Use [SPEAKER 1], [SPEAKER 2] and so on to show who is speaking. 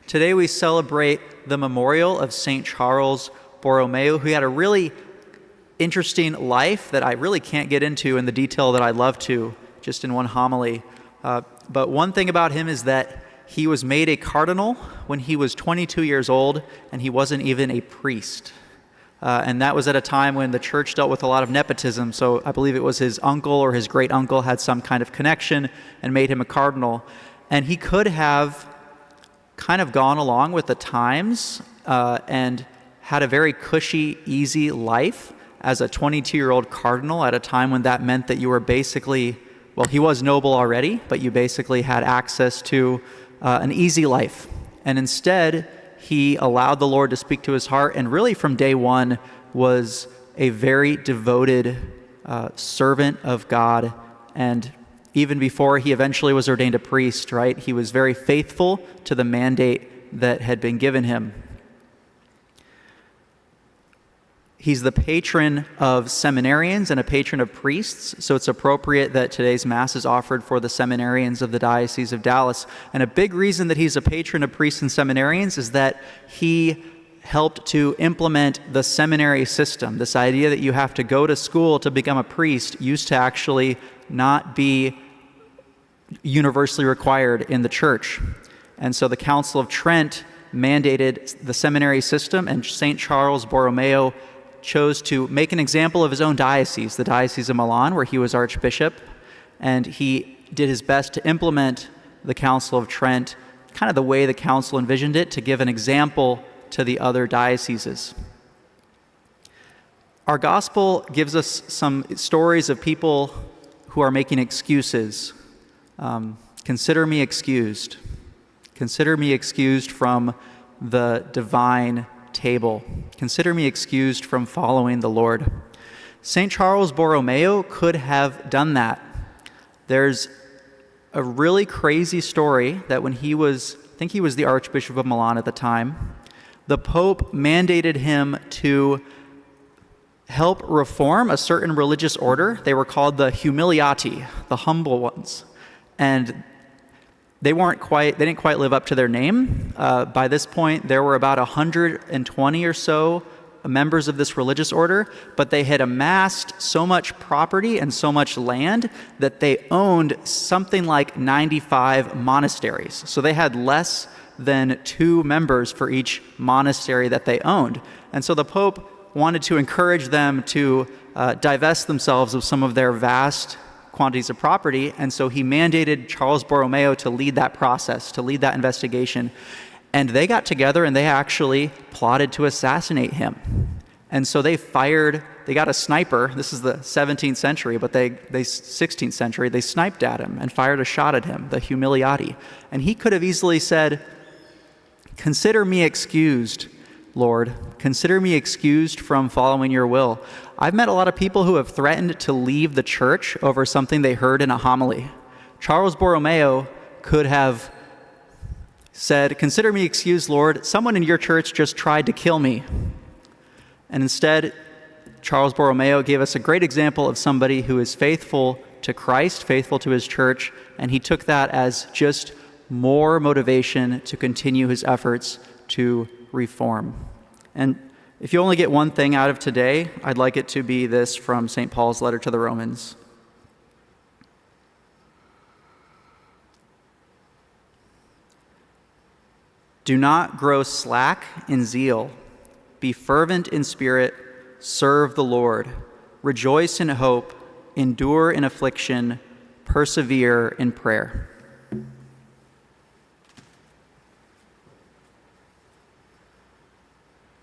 [SPEAKER 1] Today we celebrate the memorial of St. Charles Borromeo, who had a really interesting life that I really can't get into in the detail that I'd love to, just in one homily. But one thing about him is that he was made a cardinal when he was 22 years old, and he wasn't even a priest. And that was at a time when the church dealt with a lot of nepotism, so I believe it was his uncle or his great-uncle had some kind of connection and made him a cardinal. And he could have kind of gone along with the times and had a very cushy, easy life as a 22-year-old cardinal at a time when that meant that you were basically, well, he was noble already, but you basically had access to an easy life. And instead, he allowed the Lord to speak to his heart, and really from day one was a very devoted servant of God. And even before he eventually was ordained a priest, right, he was very faithful to the mandate that had been given him. He's the patron of seminarians and a patron of priests, so it's appropriate that today's Mass is offered for the seminarians of the Diocese of Dallas. And a big reason that he's a patron of priests and seminarians is that he helped to implement the seminary system. This idea that you have to go to school to become a priest used to actually not be universally required in the church. And so the Council of Trent mandated the seminary system, and St. Charles Borromeo chose to make an example of his own diocese, the Diocese of Milan, where he was archbishop, and he did his best to implement the Council of Trent, kind of the way the council envisioned it, to give an example to the other dioceses. Our gospel gives us some stories of people who are making excuses. Consider me excused. Consider me excused from the divine table. Consider me excused from following the Lord. St. Charles Borromeo could have done that. There's a really crazy story that when he was, I think he was the Archbishop of Milan at the time, the Pope mandated him to help reform a certain religious order. They were called the Humiliati, the humble ones. And they didn't quite live up to their name. By this point, there were about 120 or so members of this religious order, but they had amassed so much property and so much land that they owned something like 95 monasteries. So they had less than 2 members for each monastery that they owned. And so the Pope wanted to encourage them to divest themselves of some of their vast quantities of property, and so he mandated Charles Borromeo to lead that process, to lead that investigation. And they got together and they actually plotted to assassinate him. And so they got a sniper. This is the 17th century, but 16th century, they sniped at him and fired a shot at him, the Humiliati. And he could have easily said, "Consider me excused, Lord. Consider me excused from following your will." I've met a lot of people who have threatened to leave the church over something they heard in a homily. Charles Borromeo could have said, "Consider me excused, Lord. Someone in your church just tried to kill me." And instead, Charles Borromeo gave us a great example of somebody who is faithful to Christ, faithful to his church, and he took that as just more motivation to continue his efforts to reform. And if you only get one thing out of today, I'd like it to be this from St. Paul's letter to the Romans. Do not grow slack in zeal. Be fervent in spirit. Serve the Lord. Rejoice in hope. Endure in affliction. Persevere in prayer.